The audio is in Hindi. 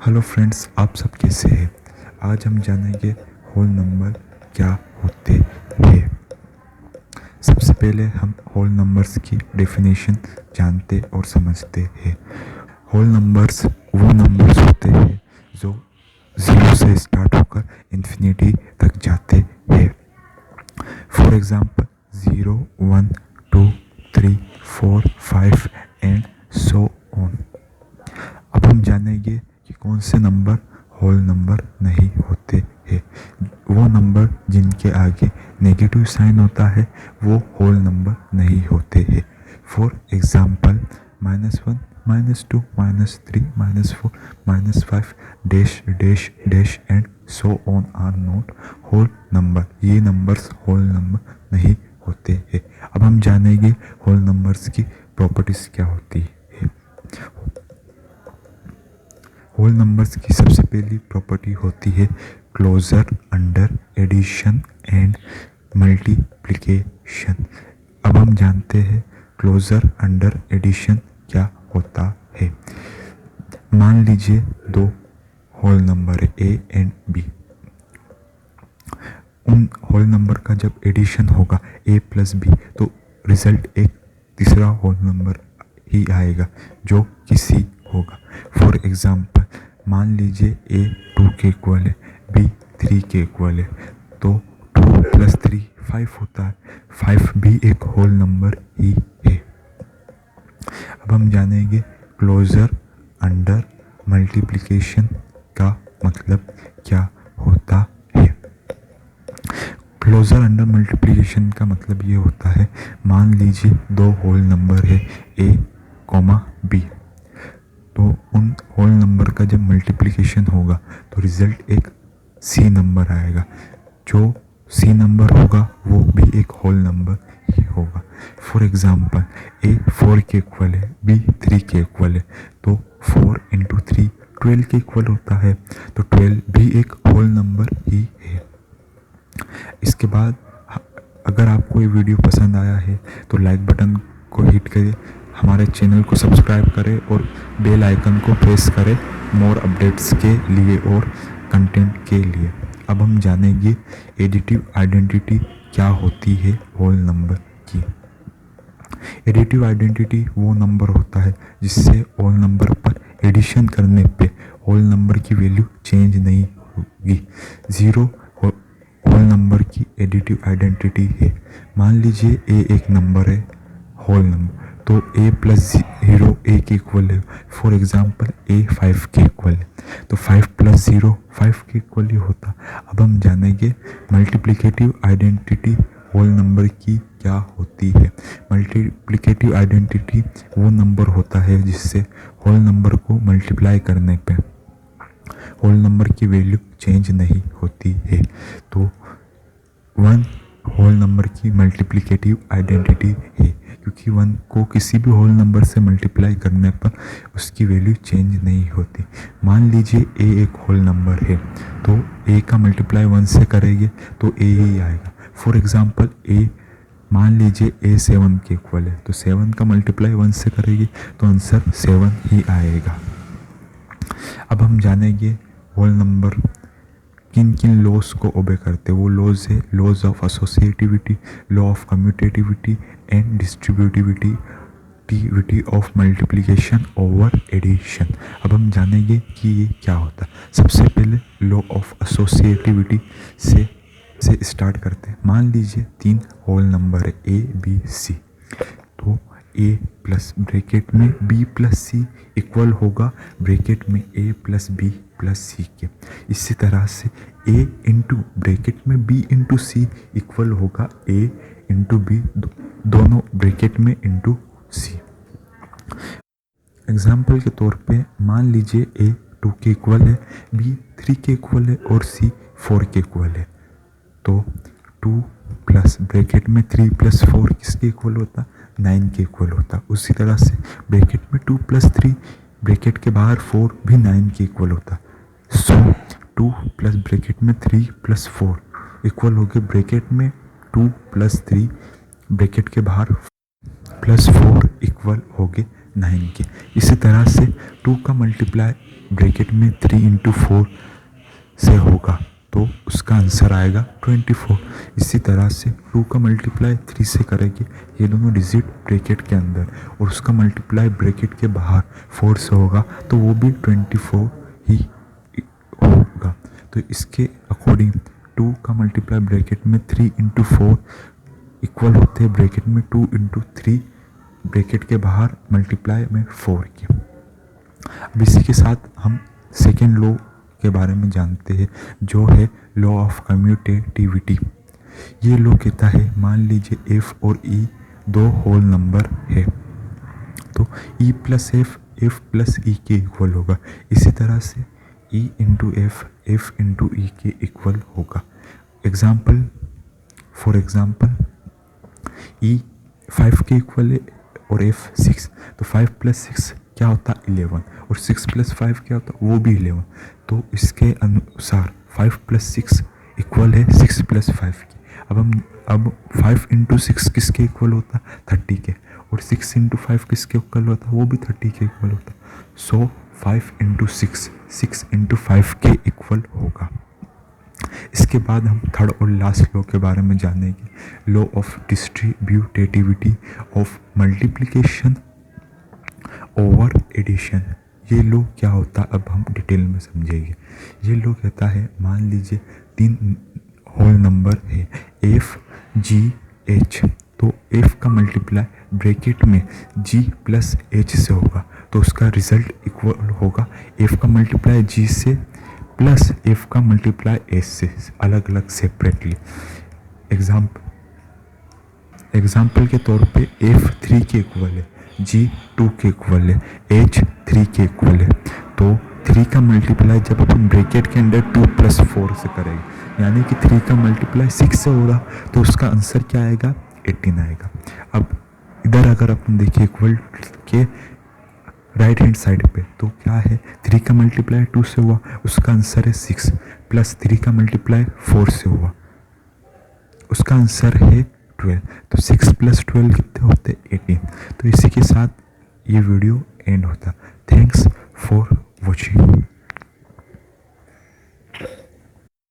हेलो फ्रेंड्स, आप सब कैसे हैं। आज हम जानेंगे होल नंबर क्या होते हैं। सबसे पहले हम होल नंबर्स की डेफिनेशन जानते और समझते हैं। होल नंबर्स वो नंबर्स होते हैं जो ज़ीरो से स्टार्ट होकर इन्फिनिटी तक जाते हैं। For example 0, 1, 2, 3, 4, 5 and so on. अब हम जानेंगे कि कौन से नंबर होल नंबर नहीं होते हैं। वो नंबर जिनके आगे नेगेटिव साइन होता है वो होल नंबर नहीं होते हैं। For example -1, -2, -3, -4, -5 dash dash dash and so on are not whole number. ये नंबर्स होल नंबर नहीं होते हैं। अब हम जानेंगे होल नंबर्स की प्रॉपर्टीज क्या होती है। होल नंबर्स की सबसे पहली प्रॉपर्टी होती है closure under addition and multiplication. अब हम जानते हैं क्लोजर अंडर एडिशन क्या होता है। मान लीजिए दो होल नंबर है ए एंड बी। उन होल नंबर का जब एडिशन होगा a प्लस बी तो रिजल्ट एक तीसरा होल नंबर ही आएगा जो कि c होगा। फॉर एग्जाम्पल मान लीजिए a 2 के इक्वल है, b 3 के इक्वल है, तो 2 + 3 5 होता है। 5 भी एक होल नंबर ही है। अब हम जानेंगे क्लोजर अंडर मल्टीप्लिकेशन का मतलब क्या होता है। क्लोजर अंडर मल्टीप्लिकेशन का मतलब ये होता है, मान लीजिए दो होल नंबर है a, b, तो उन होल नंबर का जब मल्टीप्लिकेशन होगा तो रिजल्ट एक सी नंबर आएगा। जो सी नंबर होगा वो भी एक होल नंबर ही होगा। फॉर एग्जाम्पल a 4 के इक्वल है, b 3 के इक्वल है, तो 4 × 3 12 के इक्वल होता है, तो 12 भी एक होल नंबर ही है। इसके बाद अगर आपको ये वीडियो पसंद आया है तो लाइक बटन को हिट करें, हमारे चैनल को सब्सक्राइब करें और बेल आइकन को प्रेस करें मोर अपडेट्स के लिए और कंटेंट के लिए। अब हम जानेंगे एडिटिव आइडेंटिटी क्या होती है होल नंबर की। एडिटिव आइडेंटिटी वो नंबर होता है जिससे होल नंबर पर एडिशन करने पे होल नंबर की वैल्यू चेंज नहीं होगी। 0 होल नंबर की एडिटिव आइडेंटिटी है। मान लीजिए a एक नंबर है होल नंबर, तो a + 0 a के इक्वल है। फॉर एग्जांपल a 5 के इक्वल है, तो 5 + 0 5 के इक्वल ही होता। अब हम जानेंगे मल्टीप्लिकेटिव आइडेंटिटी होल नंबर की क्या होती है। मल्टीप्लिकेटिव आइडेंटिटी वो नंबर होता है जिससे होल नंबर को मल्टीप्लाई करने पे होल नंबर की वैल्यू चेंज नहीं होती है। तो 1 होल नंबर की मल्टीप्लिकेटिव आइडेंटिटी है, क्योंकि 1 को किसी भी होल नंबर से मल्टीप्लाई करने पर उसकी वैल्यू चेंज नहीं होती। मान लीजिए a एक होल नंबर है, तो a का मल्टीप्लाई 1 से करेंगे तो a ही आएगा। फॉर एग्जांपल a मान लीजिए a 7 के इक्वल है, तो 7 का मल्टीप्लाई 1 से करेंगे तो आंसर 7 ही आएगा। अब हम जानेंगे होल नंबर किन किन लॉज को ओबे करते हैं। वो लॉज है laws of associativity, law of commutativity and distributivity of multiplication over addition. अब हम जानेंगे कि ये क्या होता है। सबसे पहले लॉ ऑफ एसोसिएटिविटी से स्टार्ट करते हैं। मान लीजिए 3 होल नंबर है a b c, तो a प्लस ब्रैकेट में b + c इक्वल होगा ब्रैकेट में a + b + c के। इसी तरह से a × ब्रैकेट में b × c इक्वल होगा a × b दोनों ब्रैकेट में × c। एग्जाम्पल के तौर पे मान लीजिए a 2 के इक्वल है, b 3 के इक्वल है और c 4 के इक्वल है, तो 2 प्लस ब्रैकेट में 3 + 4 किसके इक्वल होता, 9 के इक्वल होता। उसी तरह से ब्रैकेट में 2 + 3 ब्रैकेट के बाहर 4 भी 9 के इक्वल होता। सो 2 प्लस ब्रैकेट में 3 + 4 इक्वल हो गए ब्रैकेट में 2 + 3 ब्रैकेट के बाहर +4 इक्वल हो गए 9 के। इसी तरह से 2 का मल्टीप्लाई ब्रैकेट में 3 इंटू 4 से होगा तो उसका आंसर आएगा 24। इसी तरह से 2 का मल्टीप्लाई 3 से करेंगे, ये दोनों डिजिट ब्रैकेट के अंदर, और उसका मल्टीप्लाई ब्रैकेट के बाहर 4 से होगा तो वो भी 24 ही होगा। तो इसके अकॉर्डिंग 2 का मल्टीप्लाई ब्रैकेट में 3 इंटू 4 इक्वल होते हैं ब्रैकेट में 2 इंटू 3 ब्रैकेट के बाहर मल्टीप्लाई में 4 के। अब इसी के साथ हम सेकेंड लॉ के बारे में जानते हैं, जो है लॉ ऑफ कम्यूटेटिविटी। ये लॉ कहता है, मान लीजिए f और e दो होल नंबर है तो e plus f plus e के इक्वल होगा। इसी तरह से e into f into e के इक्वल होगा। फॉर एग्जाम्पल e 5 के इक्वल है और f 6, तो 5 प्लस 6 क्या होता है 11, और 6 प्लस 5 क्या होता है वो भी 11। तो इसके अनुसार 5 प्लस 6 इक्वल है 6 प्लस 5 की। अब 5 इंटू 6 किसके इक्वल होता है 30 के, और 6 इंटू 5 किसके इक्वल होता है वो भी 30 के इक्वल होता है। सो 5 इंटू 6 इंटू 5 के इक्वल होगा। इसके बाद हम थर्ड और लास्ट लॉ के बारे में जानेंगे, law of distributivity of multiplication over addition. ये लॉ क्या होता है अब हम डिटेल में समझेंगे। ये लॉ कहता है, मान लीजिए 3 होल नंबर है f g h, तो f का मल्टीप्लाई ब्रैकेट में g प्लस h से होगा तो उसका रिजल्ट इक्वल होगा f का मल्टीप्लाई g से प्लस f का मल्टीप्लाई h से, अलग अलग सेपरेटली। एग्जाम्पल के तौर पे f 3 के इक्वल है, g 2 के इक्वल है, h 3 के इक्वल है। तो 3 का मल्टीप्लाई जब अपन ब्रैकेट के अंदर 2 प्लस 4 से करेंगे, यानी कि 3 का मल्टीप्लाई 6 से होगा तो उसका आंसर क्या आएगा 18 आएगा। अब इधर अगर अपन देखिए इक्वल के राइट हैंड साइड पे तो क्या है, 3 का मल्टीप्लाई 2 से हुआ, उसका आंसर है 6, प्लस 3 का मल्टीप्लाई 4 से हुआ, उसका आंसर है 12। तो 6 प्लस 12 कितने होते 18। तो इसी के साथ ये वीडियो एंड होता। Thanks for watching.